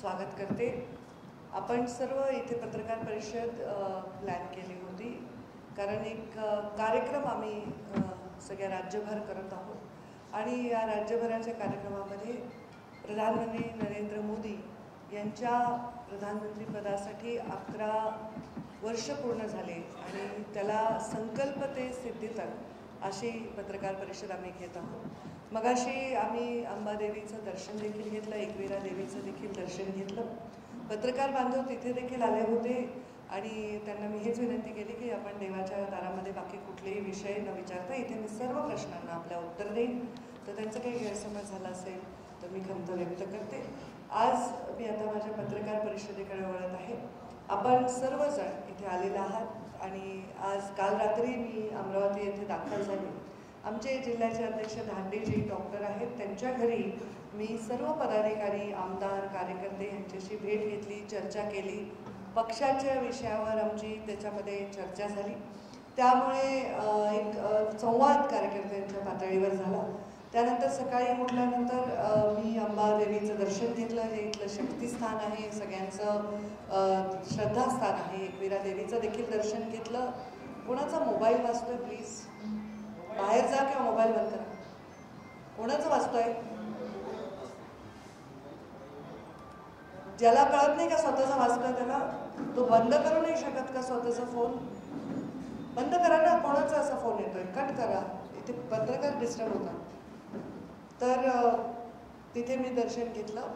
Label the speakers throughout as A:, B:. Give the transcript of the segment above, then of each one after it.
A: स्वागत करते। आपण सर्व इथे पत्रकार परिषद प्लॅन केली होती कारण एक कार्यक्रम आम्ही सगळ्या राज्यभर करत आहोत आणि या राज्यभराच्या कार्यक्रमामध्ये प्रधानमंत्री नरेंद्र मोदी यांच्या प्रधानमंत्रीपदासाठी 11 वर्ष पूर्ण झाले आणि त्याला संकल्प ते सिद्धीतक अशी पत्रकार परिषद आम्ही घेत आहोत। मगाशी आम्ही अंबादेवीचं दर्शन देखील घेतलं, एकविरा देवीचं देखील दर्शन घेतलं। पत्रकार बांधव तिथे देखील आले होते आणि त्यांना मी हेच विनंती केली की आपण देवाच्या दारामध्ये बाकी कुठलेही विषय न विचारता इथे मी सर्व प्रश्नांना आपल्या उत्तर देईन। तर त्यांचं काही गैरसमज झाला असेल तर मी खंत व्यक्त करते। आज मी आता माझ्या पत्रकार परिषदेकडे वळत आहे। आपण सर्वजण इथे आलेले आहात आणि आज काल रात्री मी अमरावती येथे दाखल झाले। आमचे जिल्ह्याचे अध्यक्ष धांडेजी डॉक्टर आहेत, त्यांच्या घरी मी सर्व पदाधिकारी, आमदार, कार्यकर्ते यांच्याशी भेट घेतली, चर्चा केली। पक्षाच्या विषयावर आमची त्याच्यामध्ये चर्चा झाली। त्यामुळे एक संवाद कार्यकर्त्यांच्या पातळीवर झाला। त्यानंतर सकाळी उठल्यानंतर मी अंबादेवीचं दर्शन घेतलं, जे इथलं शक्तिस्थान आहे, सगळ्यांचं श्रद्धास्थान आहे। एकविरा देवीचं देखील दर्शन घेतलं। कोणाचा मोबाईल वाजतोय प्लीज? बाहेर जा किंवा मोबाईल बंद करा। कोणाचं वाजतोय? ज्याला कळत नाही का स्वतःचा वाजतोय त्याला तो बंद करू नाही शकत का स्वतःचा फोन? बंद करा ना। कोणाचा असा फोन येतोय? कट करा, इथे पत्रकार डिस्टर्ब होतात। तर तिथे मी दर्शन घेतलं।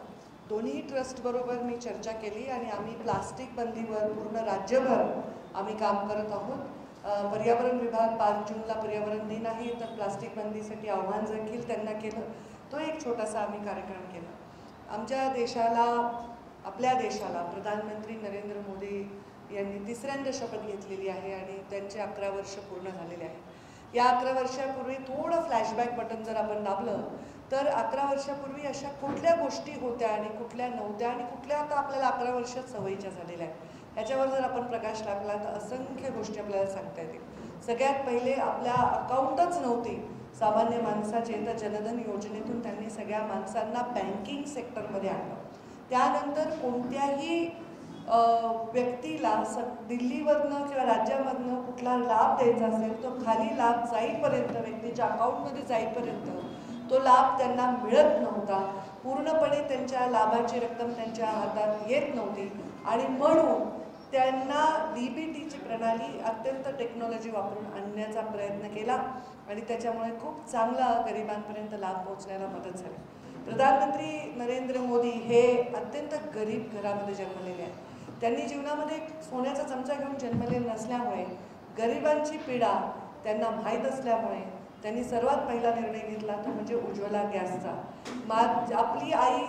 A: दोन्ही ट्रस्ट बरोबर मी चर्चा केली आणि आम्ही प्लास्टिक बंदीवर पूर्ण राज्यभर आम्ही काम करत आहोत। पर्यावरण विभाग 5 जूनला पर्यावरण दिन आहे, तर प्लास्टिक बंदीसाठी आव्हान देखील त्यांना केलं। तो एक छोटासा आम्ही कार्यक्रम केला। आमच्या देशाला, आपल्या देशाला प्रधानमंत्री नरेंद्र मोदी यांनी तिसऱ्यांदा शपथ घेतलेली आहे आणि त्यांचे 11 वर्ष पूर्ण झालेले आहे। या 11 वर्षापूर्वी थोडं फ्लॅशबॅक बटन जर आपण दाबलं तर 11 वर्षापूर्वी अशा कुठल्या गोष्टी होत्या आणि कुठल्या नव्हत्या आणि कुठल्या आता आपल्याला 11 वर्षात सवयीच्या झालेल्या आहेत, याच्यावर जर आपण प्रकाश टाकला तर असंख्य गोष्टी आपल्याला सांगता येतील। सगळ्यात पहिले आपल्या अकाउंटच नव्हती सामान्य माणसाचे, तर जनधन योजनेतून त्यांनी सगळ्या माणसांना बँकिंग सेक्टरमध्ये आणलं। त्यानंतर कोणत्याही व्यक्तीला दिल्लीवरनं किंवा राज्यामधनं कुठला लाभ द्यायचा असेल तो खाली लाभ जाईपर्यंत, व्यक्तीच्या अकाउंटमध्ये जाईपर्यंत तो लाभ त्यांना मिळत नव्हता। पूर्णपणे त्यांच्या लाभाची रक्कम त्यांच्या हातात येत नव्हती आणि म्हणून त्यांना DBTची प्रणाली अत्यंत टेक्नॉलॉजी वापरून आणण्याचा प्रयत्न केला आणि त्याच्यामुळे खूप चांगला गरिबांपर्यंत लाभ पोहोचण्याला मदत झाली। प्रधानमंत्री नरेंद्र मोदी हे अत्यंत गरीब घरामध्ये जन्मलेले आहेत। त्यांनी जीवनामध्ये सोन्याचा चमचा घेऊन जन्मलेले नसल्यामुळे, गरिबांची पीडा त्यांना माहीत असल्यामुळे त्यांनी सर्वात पहिला निर्णय घेतला तो म्हणजे उज्ज्वला गॅसचा। आपली आई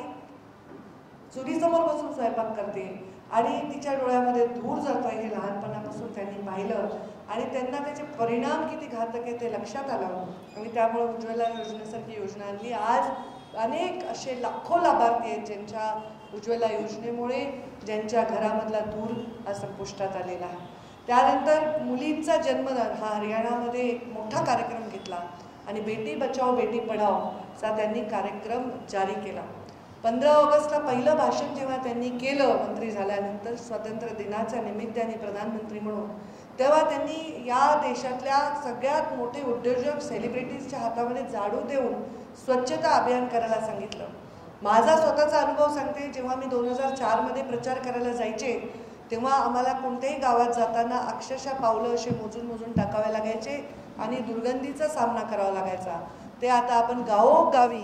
A: चुलीसमोर बसून स्वयंपाक करते आणि तिच्या डोळ्यामध्ये धूर जातोय हे लहानपणापासून त्यांनी पाहिलं आणि त्यांना त्याचे परिणाम किती घातक आहे ते लक्षात आलं आणि त्यामुळे उज्ज्वला योजनेसारखी योजना आणली। आज अनेक असे लाखो लाभार्थी आहेत ज्यांच्या उज्ज्वला योजनेमुळे ज्यांच्या घरामधला धूर हा संपुष्टात आलेला आहे। त्यानंतर मुलींचा जन्मदर हा हरियाणामध्ये एक मोठा कार्यक्रम घेतला आणि बेटी बचाओ बेटी पढाओ चा त्यांनी कार्यक्रम जारी केला। 15 ऑगस्टला पहिलं भाषण जेव्हा त्यांनी केलं मंत्री झाल्यानंतर स्वातंत्र्य दिनाच्या निमित्ताने प्रधानमंत्री म्हणून, तेव्हा त्यांनी या देशातल्या सगळ्यात मोठे उद्योजक सेलिब्रिटीजच्या हातामध्ये झाडू देऊन स्वच्छता अभियान करायला सांगितलं। माझा स्वतःचा अनुभव सांगते, जेव्हा मी 2004 मध्ये प्रचार करायला जायचे तेव्हा आम्हाला कोणत्याही गावात जाताना अक्षरशः पावलं असे मोजून मोजून टाकावे लागायचे आणि दुर्गंधीचा सामना करावा लागायचा। ते आता आपण गावोगावी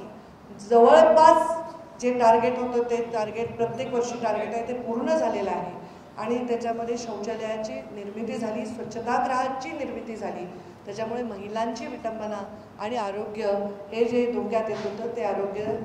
A: जवळपास जे टार्गेट होतं ते टार्गेट प्रत्येक वर्षी टार्गेट आहे ते पूर्ण झालेलं आहे आणि त्याच्यामध्ये शौचालयाची निर्मिती झाली, स्वच्छतागृहाची निर्मिती झाली। त्याच्यामुळे महिलांची विटंबना आणि आरोग्य हे जे धोक्यात येत होतं ते आरोग्य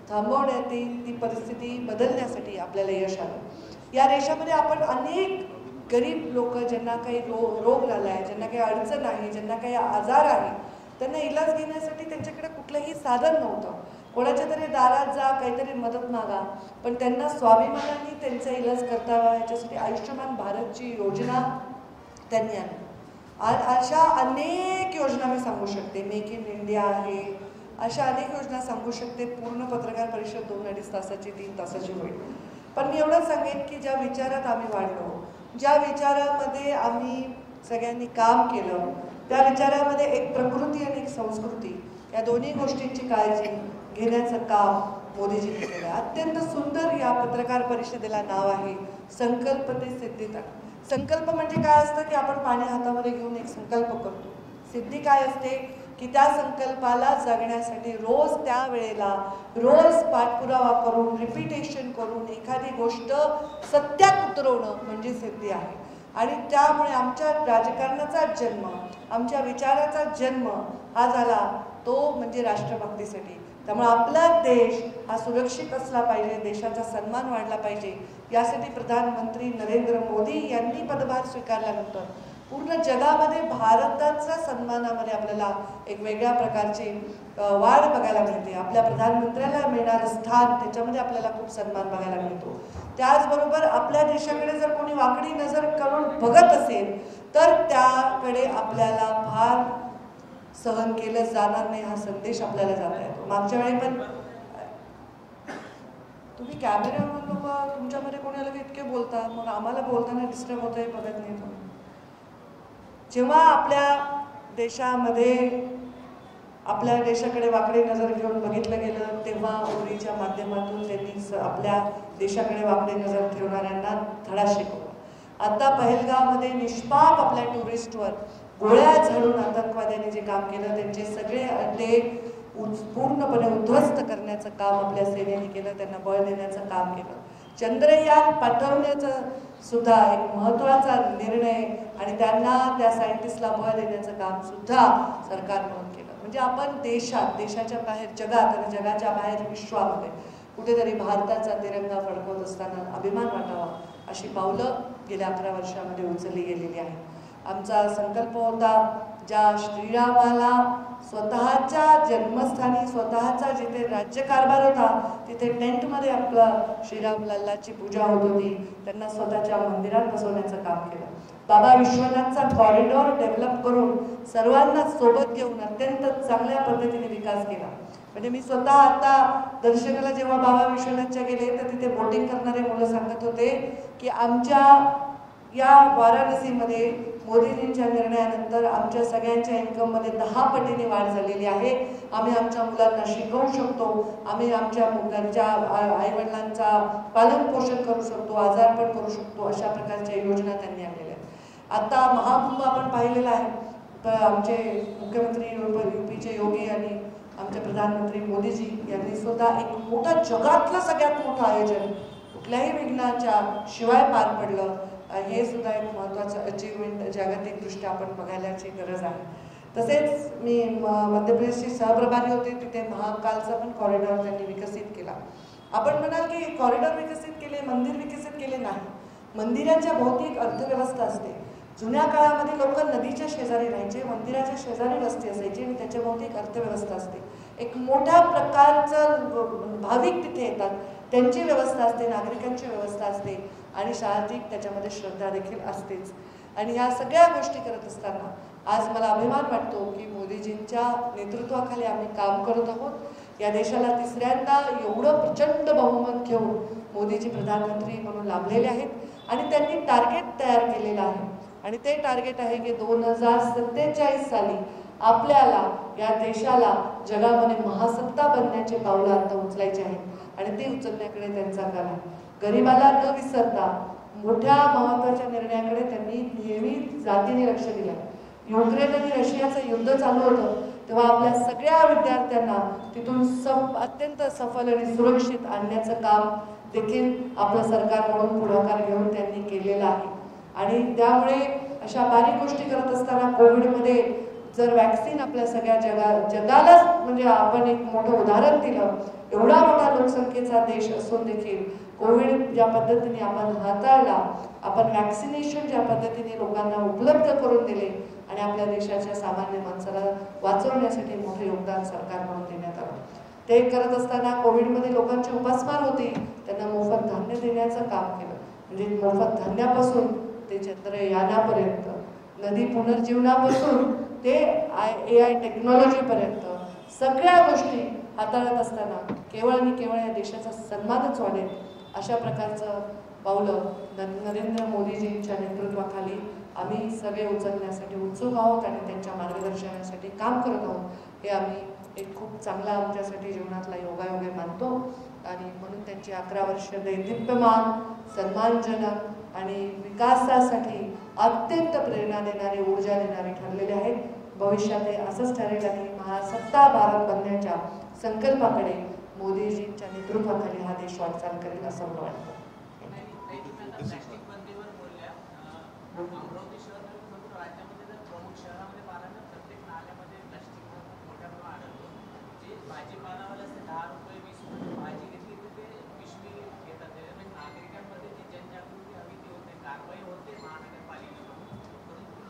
A: थांबवण्याची ती परिस्थिती बदलण्यासाठी आपल्याला यश आलं। या देशामध्ये आपण अनेक गरीब लोक ज्यांना काही रोग झाला आहे, ज्यांना काही अडचण आहे, ज्यांना काही आजार आहे, त्यांना इलाज घेण्यासाठी त्यांच्याकडे कुठलंही साधन नव्हतं। कोणाच्या तरी दारात जा, काहीतरी मदत मागा, पण त्यांना स्वाभिमानाने त्यांचा इलाज करता यावा याच्यासाठी आयुष्यमान भारतची योजना त्यांनी आणली। अशा अनेक योजना मी सांगू शकते, मेक इन इंडिया आहे, अशा अनेक योजना सांगू शकते। पूर्ण पत्रकार परिषद 2-2.5 तासाची 3 तासाची होईल। पण मी एवढंच सांगेन की ज्या विचारात आम्ही वाढलो, ज्या विचारामध्ये आम्ही सगळ्यांनी काम केलं, त्या विचारामध्ये एक प्रकृती आणि एक संस्कृती या दोन्ही गोष्टींची काळजी घेण्याचं काम मोदीजींनी केलं. अत्यंत सुंदर या पत्रकार परिषदेला नाव आहे संकल्प ते सिद्धी तक. संकल्प म्हणजे काय असतं की आपण पाणी हातामध्ये घेऊन एक संकल्प करतो. सिद्धी काय असते की त्या संकल्पाला जगण्यासाठी रोज त्या वेळेला रोज पाठपुरावा करून रिपिटेशन करून एखादी गोष्ट सत्यात उतरवणं म्हणजे सिद्धी आहे. आणि त्यामुळे आमच्या राजकारणाचा जन्म, आमच्या विचाराचा जन्म हा झाला तो म्हणजे राष्ट्रभक्तीसाठी. त्यामुळे आपला देश हा सुरक्षित असला पाहिजे, देशाचा सन्मान वाढला पाहिजे, यासाठी प्रधानमंत्री नरेंद्र मोदी यांनी पदभार स्वीकारल्यानंतर पूर्ण जगामध्ये भारताच्या सन्मानामध्ये आपल्याला एक वेगळ्या प्रकारची वाढ बघायला मिळते. आपल्या प्रधानमंत्र्याला मिळणारं स्थान त्याच्यामध्ये आपल्याला खूप सन्मान बघायला मिळतो. त्याचबरोबर आपल्या देशाकडे जर कोणी वाकडी नजर करून बघत असेल तर त्याकडे आपल्याला फार सहन केलं जाणार नाही हा संदेश आपल्याला जाता येतो. मागच्या वेळी पण तुम्ही कॅमेऱ्यावर लोक तुमच्यामध्ये कोणी आलं की इतके बोलता, मग आम्हाला बोलताना डिस्टर्ब होतं हे बघत नाही तुम्ही. जेव्हा आपल्या देशामध्ये आपल्या देशाकडे वाकडी नजर घेऊन बघितलं गेलं तेव्हा ओरीच्या माध्यमातून त्यांनी आपल्या देशाकडे वाकडी नजर ठेवणाऱ्यांना धडा शिकवला. आता पहलगावमध्ये निष्पाप आपल्या टुरिस्टवर गोळ्या झाडून आतंकवाद्यांनी जे काम केलं त्यांचे सगळे अड्डे पूर्णपणे उद्ध्वस्त करण्याचं काम आपल्या सेनेने केलं, त्यांना बळ देण्याचं काम केलं. चंद्रयान पाठवण्याचं सुद्धा एक महत्त्वाचा निर्णय आणि त्यांना त्या सायंटिस्टला बळ देण्याचं काम सुद्धा सरकार म्हणून केलं. म्हणजे आपण देशाच्या बाहेर जगात आणि जगाच्या बाहेर विश्वामध्ये कुठेतरी भारताचा तिरंगा फडकवत असताना अभिमान वाटावा अशी पावलं गेल्या 11 वर्षामध्ये उचलली गेलेली आहेत. आमचा संकल्प होता ज्या श्रीरामाला स्वतःच्या जन्मस्थानी स्वतःचा जिथे राज्यकारभार होता तिथे टेंटमध्ये आपलं श्रीराम लल्लाची पूजा होत होती, त्यांना स्वतःच्या मंदिरात बसवण्याचं काम केलं. बाबा विश्वनाथचा कॉरिडॉर डेव्हलप करून सर्वांना सोबत घेऊन अत्यंत चांगल्या पद्धतीने विकास केला. म्हणजे मी स्वतः आता दर्शनाला जेव्हा बाबा विश्वनाथच्या गेले तर तिथे बोटिंग करणारे मुलं सांगत होते की आमच्या या वाराणसीमध्ये मोदीजींच्या निर्णयानंतर आमच्या सगळ्यांच्या इन्कममध्ये 10 पटीने वाढ झालेली आहे. आम्ही आमच्या मुलांना शिकवू शकतो, आम्ही आमच्या मुलांच्या आईवडिलांचा पालन पोषण करू शकतो, आजारपण करू शकतो, अशा प्रकारच्या योजना त्यांनी आणलेल्या आहेत. आता महाकुंभ आपण पाहिलेला आहे. तर आमचे मुख्यमंत्री यूपीचे योगी आणि आमचे प्रधानमंत्री मोदीजी यांनी सुद्धा एक मोठं जगातलं सगळ्यात मोठं आयोजन कुठल्याही विघ्नाच्या शिवाय पार पडलं. हे सुद्धा एक महत्त्वाचं अचीवमेंट जागतिकदृष्ट्या आपण बघायलाची गरज आहे. तसेच मी मध्य प्रदेशची सहप्रभारी होते, तिथे महाकालचा पण कॉरिडॉर त्यांनी विकसित केला. आपण म्हणाल की कॉरिडॉर विकसित केले, मंदिर विकसित केले नाही. मंदिराच्या भौतिक अर्थव्यवस्था असते. जुन्या काळामध्ये लोक नदीच्या शेजारी राहायचे, मंदिराच्या शेजारी वस्ती असायची आणि त्याच्या भौतिक अर्थव्यवस्था असते. एक मोठ्या प्रकारचं भाविक तिथे येतात, त्यांची व्यवस्था असते, नागरिकांची व्यवस्था असते आणि शारीरिक त्याच्यामध्ये श्रद्धा देखील असतेच. आणि ह्या सगळ्या गोष्टी करत असताना आज मला अभिमान वाटतो की मोदीजींच्या नेतृत्वाखाली आम्ही काम करत आहोत. या देशाला तिसऱ्यांदा एवढं प्रचंड बहुमत घेऊन मोदीजी प्रधानमंत्री म्हणून लाभलेले आहेत आणि त्यांनी टार्गेट तयार केलेलं आहे. आणि ते टार्गेट आहे की 2047 साली आपल्याला या देशाला जगामध्ये महासत्ता बनण्याचे पावलं आता उचलायचे आहेत आणि ते उचलण्याकडे त्यांचा कल आहे. गरिबाला न विसरता मोठ्या महत्त्वाच्या निर्णयाकडे त्यांनी नेहमी जातीने लक्ष दिलं. युक्रेन आणि रशियाचं युद्ध चालू होतं तेव्हा आपल्या सगळ्या विद्यार्थ्यांना तिथून अत्यंत सफल आणि सुरक्षित आणण्याचं काम देखील आपलं सरकार म्हणून पुढाकार घेऊन त्यांनी केलेलं आहे. आणि त्यामुळे अशा बारीक गोष्टी करत असताना कोविडमध्ये जर वॅक्सिन आपल्या सगळ्या जगालाच म्हणजे आपण एक मोठं उदाहरण दिलं. एवढा मोठा लोकसंख्येचा देश असून देखील कोविड ज्या पद्धतीने आपण हाताळला, आपण वॅक्सिनेशन ज्या पद्धतीने लोकांना उपलब्ध करून दिले आणि आपल्या देशाच्या सामान्य माणसाला वाचवण्यासाठी मोठं योगदान सरकार म्हणून देण्यात आलं. ते करत असताना कोविडमध्ये लोकांची उपासमार होती, त्यांना मोफत धान्य देण्याचं काम केलं. म्हणजे मोफत धान्यापासून ते चंद्रयानापर्यंत, नदी पुनर्जीवनापासून ते AI टेक्नॉलॉजीपर्यंत सगळ्या गोष्टी हाताळत असताना केवळ आणि केवळ या देशाचा सन्मानच वाढेल अशा प्रकारचं पावलं नरेंद्र मोदीजींच्या नेतृत्वाखाली आम्ही सगळे उचलण्यासाठी उत्सुक आहोत आणि त्यांच्या मार्गदर्शनासाठी काम करत आहोत. हे आम्ही एक खूप चांगला आमच्यासाठी जीवनातला योगायोग मानतो आणि म्हणून त्यांची 11 वर्ष दैदिप्यमान, सन्मानजनक आणि विकासासाठी अत्यंत प्रेरणा देणारे, ऊर्जा देणारे ठरलेले आहेत. भविष्यात हे असंच ठरेल आणि महासत्ता भारत बनण्याच्या संकल्पाकडे मोदीजींच्या नेतृत्वाखाली हा देश वाटचाल करेल असं मला वाटतं.
B: अमरावती शहर राज्यामध्ये जर प्रमुख शहरामध्ये पाहिलं तर प्रत्येक नाल्यामध्ये प्लास्टिक मोठ्या प्रमाणात आढळतो. जे भाजीपालावाले असते 10 रुपये 20 रुपये भाजी घेतली तर ते पिशवी घेतात. त्याच्यामुळे नागरिकांमध्ये जी जनजागृती हवी ती होते, कारवाई होते महानगरपालिकेकडून, परंतु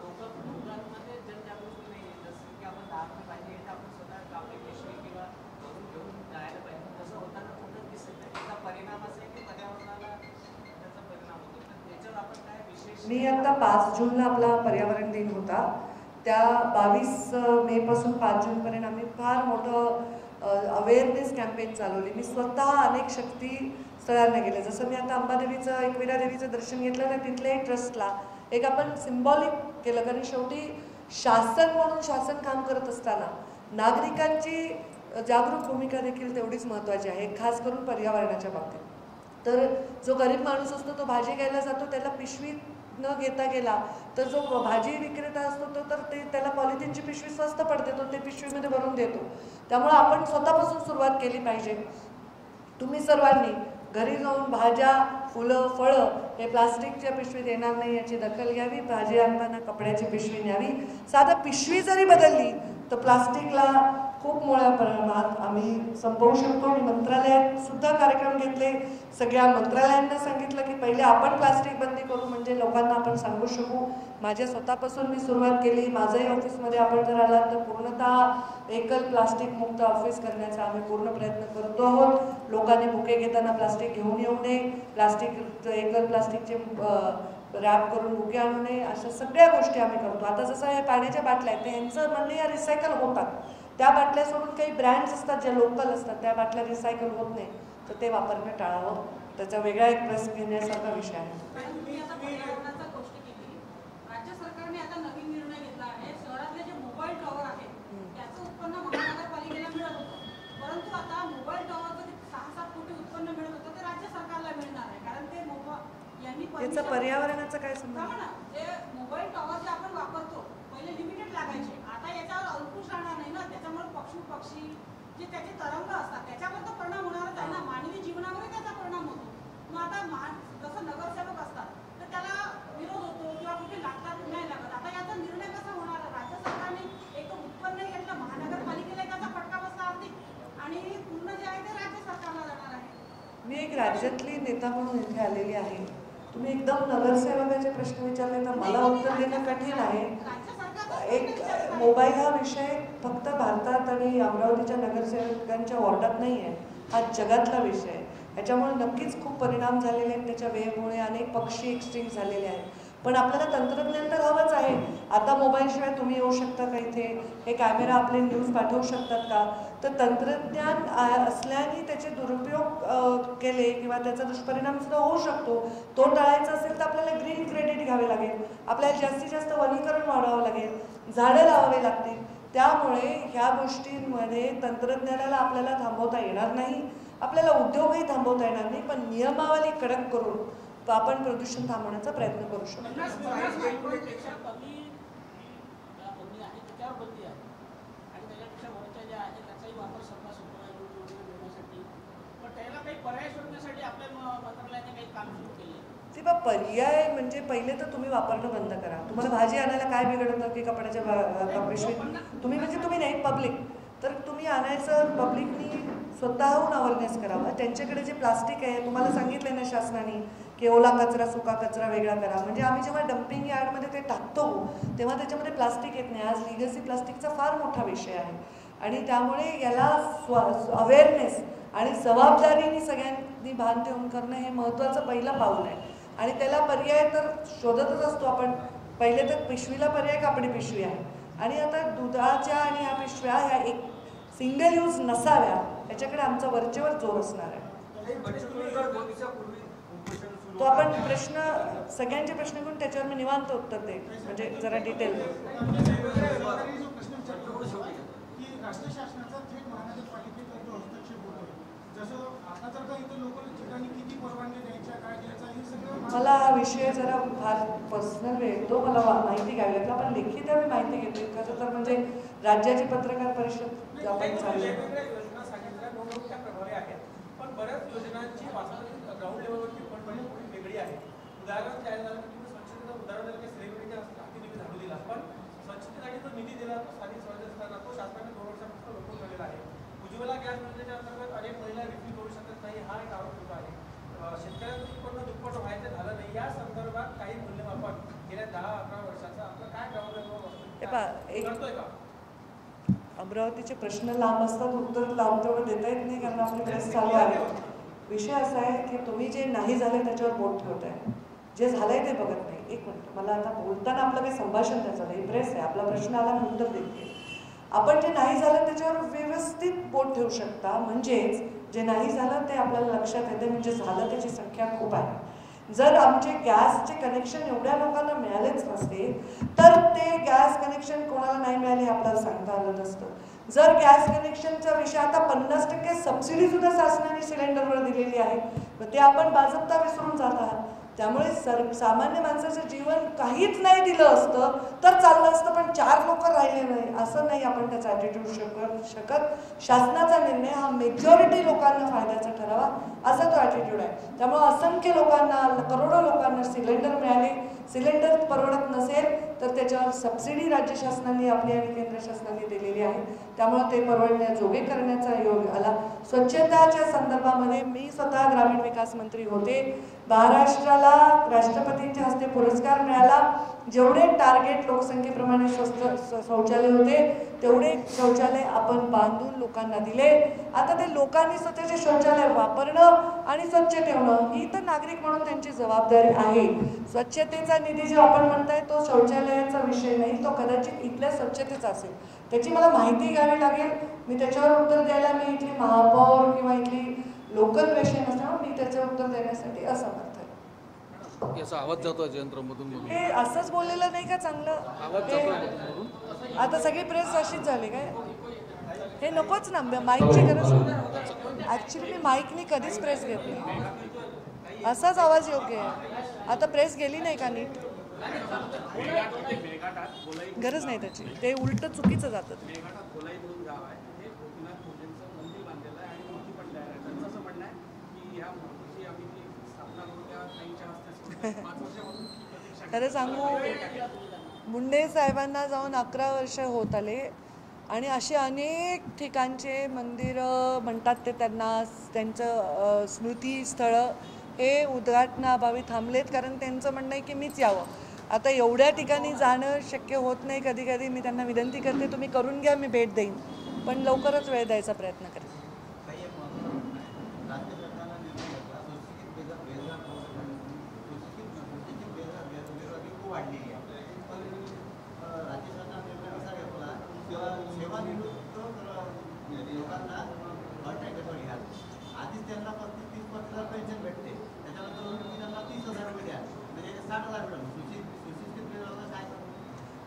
B: लोकांमध्ये जनजागृती नाही आहे. जसं की आपण 10 रुपये भाजी घेते आपण स्वतः कापडी पिशवी किंवा भरून घेऊन जायला पाहिजे. तसं होताना कुठंच दिसत नाही. त्याचा परिणाम असा आहे की पर्यावरणाला त्याचा परिणाम होतो. तर त्याच्यावर आपण काय
A: मी आता 5 जूनला आपला पर्यावरण दिन होता, त्या 22 मे पासून 5 जूनपर्यंत आम्ही फार मोठं अवेअरनेस कॅम्पेन चालवली. मी स्वतः अनेक शक्ती स्थळांना गेले. जसं मी आता अंबादेवीचं एकविरा देवीचं दर्शन घेतलं ना, तिथल्याही ट्रस्टला एक आपण सिम्बॉलिक केलं, कारण शेवटी शासन म्हणून शासन काम करत असताना नागरिकांची जागरूक भूमिका देखील तेवढीच महत्त्वाची आहे, खास करून पर्यावरणाच्या बाबतीत. तर जो गरीब माणूस असतो तो भाजी घ्यायला जातो, त्याला पिशवी न घेता गेला तर जो भाजी विक्रेता असतो तर त्याला पॉलिथिनची पिशवी स्वस्त पडते, तो ते पिशवीमध्ये भरून देतो. त्यामुळे आपण स्वतःपासून सुरुवात केली पाहिजे. तुम्ही सर्वांनी घरी जाऊन भाज्या, फुलं, फळं हे प्लास्टिकच्या पिशवीत येणार नाही याची दखल घ्यावी. भाजी आणताना कपड्याची पिशवी न्यावी. साधं पिशवी जरी बदलली तर प्लास्टिकला खूप मोठ्या प्रमाणात आम्ही संपवू शकतो. आणि मंत्रालयात सुद्धा कार्यक्रम घेतले, सगळ्या मंत्रालयांना सांगितलं की पहिले आपण प्लास्टिक बंदी करू, म्हणजे लोकांना आपण सांगू शकू. माझ्या स्वतःपासून मी सुरुवात केली. माझंही ऑफिसमध्ये आपण जर आलात तर पूर्णतः एकल प्लास्टिक मुक्त ऑफिस करण्याचा आम्ही पूर्ण प्रयत्न करतो आहोत. लोकांनी बुके घेताना प्लास्टिक घेऊन येऊ नये, एकल प्लास्टिकचे रॅप करून बुके आणू नये, अशा सगळ्या गोष्टी आम्ही करतो. आता जसं हे पाण्याच्या बाटल्या आहेत, यांचं म्हणणं या रिसायकल होतात. त्या बाटल्या सोडून काही ब्रँड्स असतात ज्या लोकल असतात, त्या बाटल्या रिसायकल होत नाही, तर ते वापरणं टाळावं. त्याचा वेगळा एक प्रश्न घेण्यासारखा विषय आहे.
C: राज्य सरकारने आता नवीन निर्णय घेतला आहे. शहरातले जे मोबाईल टॉवर आहेत त्याचं उत्पन्न महानगरपालिकेला मिळत होतं, परंतु आता मोबाईल टॉवरचं 6-7 कोटी उत्पन्न मिळत होतं ते राज्य सरकारला मिळणार आहे. कारण ते
A: याचा पर्यावरणाचा काय संबंध?
C: जे मोबाईल टॉवर जे आपण वापरतो पहिले लिमिटेड लागायचे, आता याच्यावर अंकुश राहणार नाही ना. त्याच्यामुळे पक्षी जे त्याचे तरंग असतात त्याच्यावर तर परिणाम होणारच आहे ना. मानवी जीवनावरही त्याचा परिणाम होतो. मग आता जसं नगरसेवक असतात तर त्याला विरोध होतो किंवा कुठे लागतात नाही लागत. आता याचा निर्णय कसा होणार? राज्य सरकारने एक उत्पन्न घेतलं, महानगरपालिकेला त्याचा फटका बसला आर्थिक, आणि पूर्ण जे आहे ते राज्य सरकारला जाणार आहे.
A: मी एक राज्यातली नेता म्हणून इथे आलेली आहे. तुम्ही एकदम नगरसेवकाचे प्रश्न विचारले तर मला उत्तर देणं कठीण आहे. एक मोबाईल हा विषय फक्त भारतात आणि अमरावतीच्या नगरसेवकांच्या वॉर्डात नाही आहे, हा जगातला विषय आहे. याच्यामुळे नक्कीच खूप परिणाम झालेले आहेत. त्याच्या वेळेमुळे अनेक पक्षी एक्सटिंक्ट झालेले आहेत. पण आपल्याला तंत्रज्ञान तर हवंच आहे. आता मोबाईलशिवाय तुम्ही येऊ शकता का इथे? हे कॅमेरा आपले न्यूज पाठवू शकतात का? तर तंत्रज्ञान असल्याने त्याचे दुरुपयोग केले किंवा त्याचा दुष्परिणाम सुद्धा होऊ शकतो. तो टाळायचा असेल तर आपल्याला ग्रीन क्रेडिट घ्यावे लागेल, आपल्याला जास्तीत जास्त वनीकरण वाढवावं लागेल, झाडं लावावे लागतील. त्यामुळे ह्या गोष्टींमध्ये तंत्रज्ञानाला आपल्याला थांबवता येणार नाही, आपल्याला उद्योगही थांबवता येणार नाही, पण नियमावली कडक करून आपण प्रदूषण थांबवण्याचा प्रयत्न करू शकतो. पर्याय म्हणजे पहिले तर तुम्ही वापरणं बंद करा. तुम्हाला भाजी आणायला काय बिघडतं की कपड्याच्या पिशवीत तुम्ही म्हणजे तुम्ही नाही पब्लिक, तर तुम्ही आणायचं पब्लिकनी स्वतःहून अवेअरनेस करावा. त्यांच्याकडे जे प्लास्टिक आहे तुम्हाला सांगितलं ना शासनाने की ओला कचरा सुका कचरा वेगळा करा. म्हणजे आम्ही जेव्हा डम्पिंग यार्डमध्ये ते टाकतो तेव्हा त्याच्यामध्ये प्लास्टिक येत नाही. आज लिगसी प्लास्टिकचा फार मोठा विषय आहे आणि त्यामुळे याला अवेअरनेस आणि जबाबदारीने सगळ्यांनी भान ठेवून करणं हे महत्त्वाचं पहिलं पाऊल आहे. आणि त्याला पर्याय तर शोधतच असतो आपण. पहिले तर पिशवीला पर्याय कापडी पिशवी आहे आणि आता दुधाच्या आणि ह्या पिशव्या ह्या एक सिंगल यूज नसाव्या याच्याकडे आमचा वरचेवर जोर असणार आहे. आपण प्रश्न सगळ्यांचे प्रश्न घेऊन त्याच्यावर मी निवांत उत्तर देईन, म्हणजे जरा डिटेल.
D: राष्ट्रीय शासनाचा थेट महानगरपालिकेत जो हस्तक्षेप होतोय, जसं आता जर का इथं लोकल ठिकाणी किती परवानगी द्यायच्या काय द्यायचा हे सगळं
A: मला हा विषय जरा फार पर्सनल आहे, तो मला माहिती घ्यावी लागला, पण लेखी मी माहिती घेतली. खरं तर म्हणजे राज्याची पत्रकार परिषद आपण चालू
E: योजना सांगितल्या नोंदवून प्रभावी आहेत, पण बऱ्याच योजनांची वास्तविक ग्राउंड लेवलवरची अंमलबजावणी थोडी वेगळी आहे. उदाहरण द्यायला झालं की तुम्ही स्वच्छतेचं उदाहरण द्याल की सेलिब्रिटीच्या हाती निधी झाडू दिला, पण स्वच्छतेसाठी जो निधी दिला तो स्थानिक स्वराज्य असताना तो शासनाने 2 वर्षापासून रोखून ठेवलेला आहे. उज्ज्वला गॅस योजनेच्या अंतर्गत अनेक महिला रिफिल करू शकत नाही, हा एक आरोप होता आहे. शेतकऱ्यांचं उत्पन्न दुप्पट व्हायचं झालं नाही, या संदर्भात काही मूल्यमापन गेल्या 10-11 वर्षाचं आपलं काय ग्राउंड लेवलवर करतोय का?
A: अमरावतीचे प्रश्न लांब असतात, उत्तर लांब तेवढं देता येत नाही कारण आपली प्रेस चालू आहे. विषय असा आहे की तुम्ही जे नाही झाले त्याच्यावर बोट ठेवताय, जे झालंय ते बघत नाही. एक मिनिट, मला आता बोलताना आपलं काही संभाषण त्याचं नाही, प्रेस आहे, आपला प्रश्न आला मी उत्तर देते. आपण जे नाही झालं त्याच्यावर व्यवस्थित बोट ठेवू शकता, म्हणजेच जे नाही झालं ते आपल्याला लक्षात येते, म्हणजे झालं त्याची संख्या खूप आहे. जर आमचे गॅसचे कनेक्शन एवढ्या लोकांना मिळालेच नसते तर ते गॅस कनेक्शन कोणाला नाही मिळाले आपल्याला सांगता आलं नसतं. जर गॅस कनेक्शनचा विषय आता 50% सबसिडी सुद्धा शासनाने सिलेंडरवर दिलेली आहे, ते आपण बाजूबता विसरून जात आहात. त्यामुळे सामान्य माणसाचं जीवन काहीच नाही दिलं असतं तर चाललं असतं, पण 4 लोक राहिले नाही असं नाही आपण त्याचा ॲटिट्यूड शकत. शासनाचा निर्णय हा मेजॉरिटी लोकांना फायद्याचा ठरावा असा तो ॲटिट्यूड आहे. त्यामुळे असंख्य लोकांना, करोडो लोकांना सिलेंडर मिळाले. सिलेंडर परवडत नसेल तर त्याच्यावर सबसिडी राज्य शासनाने आपली आणि केंद्र शासनाने दिलेली आहे, त्यामुळे ते परवडण्याजोगे करण्याचा योग आला. स्वच्छताच्या संदर्भामध्ये मी स्वतः ग्रामीण विकास मंत्री होते. महाराष्ट्राला राष्ट्रपतींच्या हस्ते पुरस्कार मिळाला. जेवढे टार्गेट लोकसंख्येप्रमाणे शौचालय होते तेवढे शौचालय आपण बांधून लोकांना दिले. आता ते लोकांनी स्वतःचे शौचालय वापरणं आणि स्वच्छ ठेवणं ही तर नागरिक म्हणून त्यांची जबाबदारी आहे. स्वच्छतेचा निधी जो आपण म्हणताय तो शौचालयाचा विषय नाही, तो कदाचित इथल्या स्वच्छतेचा असेल, त्याची मला माहिती घ्यावी लागेल. मी त्याच्यावर उत्तर द्यायला मी इथली महापौर किंवा इथली लोकल पेशंट असल्यामुळे मी त्याच्यावर उत्तर देण्यासाठी असमर्थ आहे.
F: याचा आवाज जातो जयंत्रमधून.
A: हे असंच बोललेलं नाही का चांगलं? आता सगळी प्रेस अशीच झाली काय? हे नकोच ना, माईकची गरज. ॲक्च्युली मी माईकनी कधीच प्रेस घेत नाही, असाच आवाज योग्य आहे. आता प्रेस गेली नाही का नीट? गरज नाही त्याची, ते उलट चुकीचं जातं. खरं सांगू, मुंडे साहेबांना जाऊन 11 वर्ष होत आले आणि असे अनेक ठिकाणचे मंदिरं म्हणतात ते त्यांचं स्मृतीस्थळं हे उद्घाटनाअभावी थांबलेत, कारण त्यांचं म्हणणं आहे की मीच यावं. आता एवढ्या ठिकाणी जाणं शक्य होत नाही. कधी कधी मी त्यांना विनंती करते तुम्ही करून घ्या, मी भेट देईन, पण लवकरच वेळ द्यायचा प्रयत्न करेन.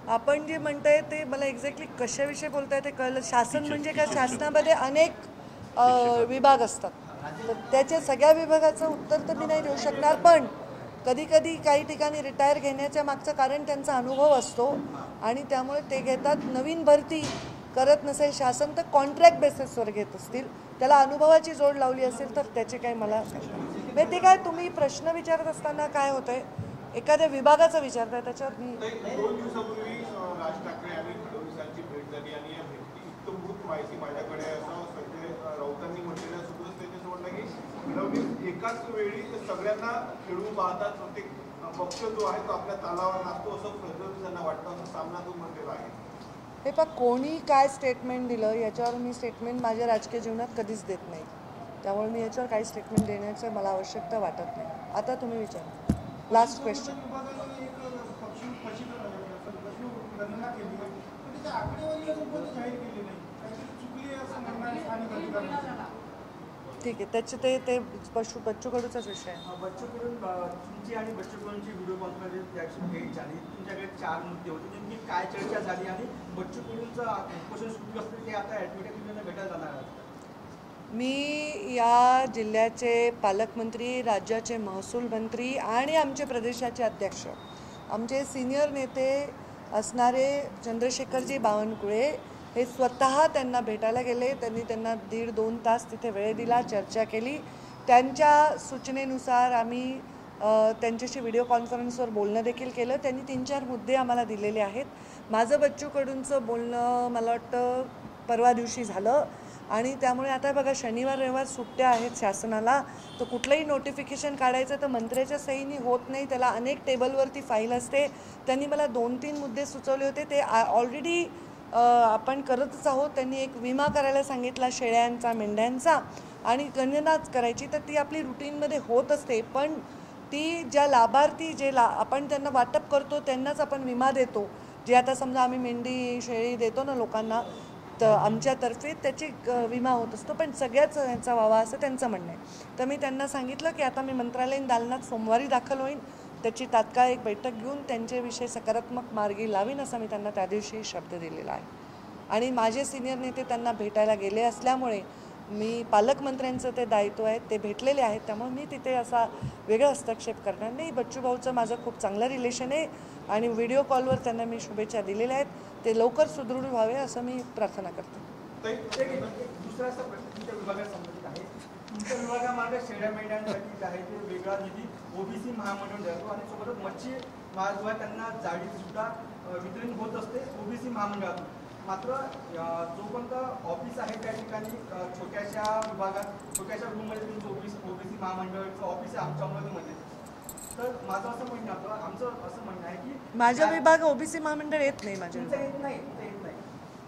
A: आपण जे म्हणताय ते मला एक्झॅक्टली कशाविषयी बोलताय ते कळलं. शासन म्हणजे काय? शासनामध्ये अनेक विभाग असतात, तर त्याच्या सगळ्या विभागाचं उत्तर तर मी नाही देऊ शकणार. पण कधी कधी काही ठिकाणी रिटायर घेण्याच्या मागचं कारण त्यांचा अनुभव असतो आणि त्यामुळे ते घेतात. नवीन भरती करत नसेल शासन तर कॉन्ट्रॅक्ट बेसिसवर घेत असतील, त्याला अनुभवाची जोड लावली असेल तर त्याचे काय मला म्हणजे ते काय तुम्ही प्रश्न विचारत असताना काय होतंय, एखाद्या विभागाचं विचारताय त्याच्यावर मी
D: 2 दिवसापूर्वी राज ठाकरे आणि फडणवीसांची भेट झाली आणि या भेटीची इतकंभूत माहिती माझ्याकडे असं संजय राऊतांनी म्हटलेलं सुद्धा त्यांनी असं म्हटलं की फडणवीस एकाच वेळी सगळ्यांना खेळून पाहतात, प्रत्येक पक्ष जो आहे तो आपल्या तालावर नसतो असं फडणवीसांना वाटतं, असं सामनातून म्हटलेलं आहे.
A: हे पण कोणी काय स्टेटमेंट दिलं याच्यावर मी स्टेटमेंट माझ्या राजकीय जीवनात कधीच देत नाही, त्यामुळे मी याच्यावर काही स्टेटमेंट देण्याचं मला आवश्यकता वाटत नाही. आता तुम्ही विचारा लास्ट क्वेश्चन. ठीक आहे, त्याचे ते बच्चू कडूचाच विषय आहे.
G: बच्चू कडून तुमची आणि बच्चू कडूंची व्हिडिओ कॉन्फरन्स भेट झाली. तुमच्याकडे 4 मुद्दे होते. नेमकी काय चर्चा झाली आणि बच्चू कडूंचं उपोषण सुरू असतं ते आता ॲडव्होकेट तुम्हाला भेटायला जाणार आहात?
A: मी या जिल्ह्याचे पालकमंत्री, राज्याचे महसूल मंत्री आणि आमचे प्रदेशाचे अध्यक्ष, आमचे सिनियर नेते असणारे चंद्रशेखरजी बावनकुळे हे स्वतः त्यांना भेटायला गेले. त्यांनी त्यांना 1.5-2 तास तिथे वेळ दिला, चर्चा केली. त्यांच्या सूचनेनुसार आम्ही त्यांच्याशी व्हिडिओ कॉन्फरन्सवर बोलणं देखील केलं. त्यांनी 3-4 मुद्दे आम्हाला दिलेले आहेत. माझं बच्चू कडूंचं बोलणं मला वाटतं परवा दिवशी झालं आणि त्यामुळे आता बघा शनिवार रविवार सुट्ट्या आहेत शासनाला, तर कुठलंही नोटिफिकेशन काढायचं तर मंत्र्याच्या सहीने होत नाही. त्याला अनेक टेबलवरती फाईल असते. त्यांनी मला 2-3 मुद्दे सुचवले होते, ते ऑलरेडी आपण करतच आहोत. त्यांनी एक विमा करायला सांगितला शेळ्यांचा, मेंढ्यांचा आणि गणनाच करायची, तर ती आपली रुटीनमध्ये होत असते. पण ती ज्या लाभार्थी आपण त्यांना वाटप करतो त्यांनाच आपण विमा देतो. जे आता समजा आम्ही मेंढी शेळी देतो ना लोकांना, तर आमच्यातर्फे त्याची विमा होत असतो, पण सगळ्याच यांचा व्हावा असं त्यांचं म्हणणं आहे. तर मी त्यांना सांगितलं की आता मी मंत्रालयीन दालनात सोमवारी दाखल होईन, त्याची तात्काळ एक बैठक घेऊन त्यांच्याविषयी सकारात्मक मार्गी लावीन असा मी त्यांना त्या दिवशी शब्द दिलेला आहे. आणि माझे सिनियर नेते त्यांना भेटायला गेले असल्यामुळे मी पालकमंत्र्यांचं ते दायित्व आहे, ते भेटलेले आहेत, त्यामुळे मी तिथे असा वेगळा हस्तक्षेप करणार नाही. बच्चू भाऊचं माझं खूप चांगलं रिलेशन आहे आणि व्हिडिओ कॉलवर त्यांना मी शुभेच्छा दिलेल्या आहेत. ते लवकर सुदृढ व्हावे असं मी प्रार्थना करते.
G: दुसरा असा प्रश्न तुमच्या विभागात संबंधित आहे. तुमच्या विभागामागे शेळ्या मेंढ्यांसाठी आहे ते वेगळा निधी ओबीसी महामंडळ देतो आणि सोबतच मच्छी मार्ग त्यांना जाळी सुद्धा वितरण होत असते ओबीसी महामंडळातून. मात्र जोपर्यंत ऑफिस आहे त्या ठिकाणी छोट्याशा विभागात छोट्याशा रूममध्ये तुमचं ओबीसी महामंडळाचं ऑफिस आहे आमच्या अमरावतीमध्ये. तर माझं असं म्हणणं होतं, आमचं असं म्हणणं आहे की
A: माझ्या विभाग ओबीसी महामंडळ येत नाही, माझ्या
G: येत नाही,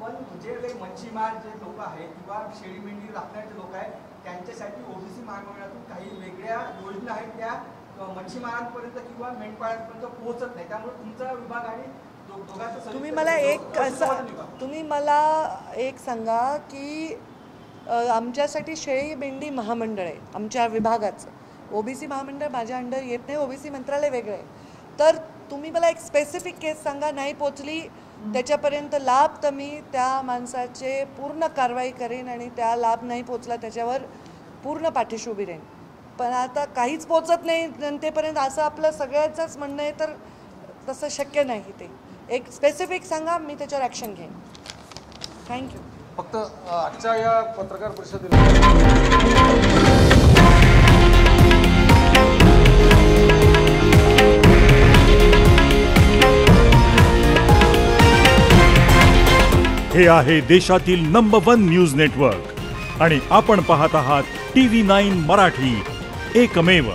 G: पण जे काही मच्छीमार जे लोक आहेत किंवा शेळी मेंढी राखण्याचे लोक आहेत त्यांच्यासाठी ओबीसी महामंडळातून काही वेगळ्या योजना आहेत त्या मच्छीमारांपर्यंत किंवा मेंढपाळांपर्यंत पोहोचत नाही. त्यामुळे तुमचा विभाग आणि
A: तुम्ही मला एक सांगा की आमच्यासाठी शेळी मेंढी महामंडळ आहे आमच्या विभागाचं, ओबीसी महामंडळ माझ्या अंडर येत नाही, ओबीसी मंत्रालय वेगळं आहे. तर तुम्ही मला एक स्पेसिफिक केस सांगा, नाही पोचली त्याच्यापर्यंत लाभ, तर मी त्या माणसाचे पूर्ण कारवाई करेन आणि त्या लाभ नाही पोचला त्याच्यावर पूर्ण पाठीशी उभी राहीन. पण आता काहीच पोचत नाही जनतेपर्यंत असं आपलं सगळ्यांचंच म्हणणं आहे, तर तसं शक्य नाही. ते एक स्पेसिफिक सांगा, मी त्याच्यावर ॲक्शन घेईन. थँक्यू.
F: फक्त आजच्या या पत्रकार परिषदेला
H: हे आहे देशातील नंबर 1 न्यूज नेटवर्क आणि आपण पाहत आहात TV9 मराठी, एकमेव.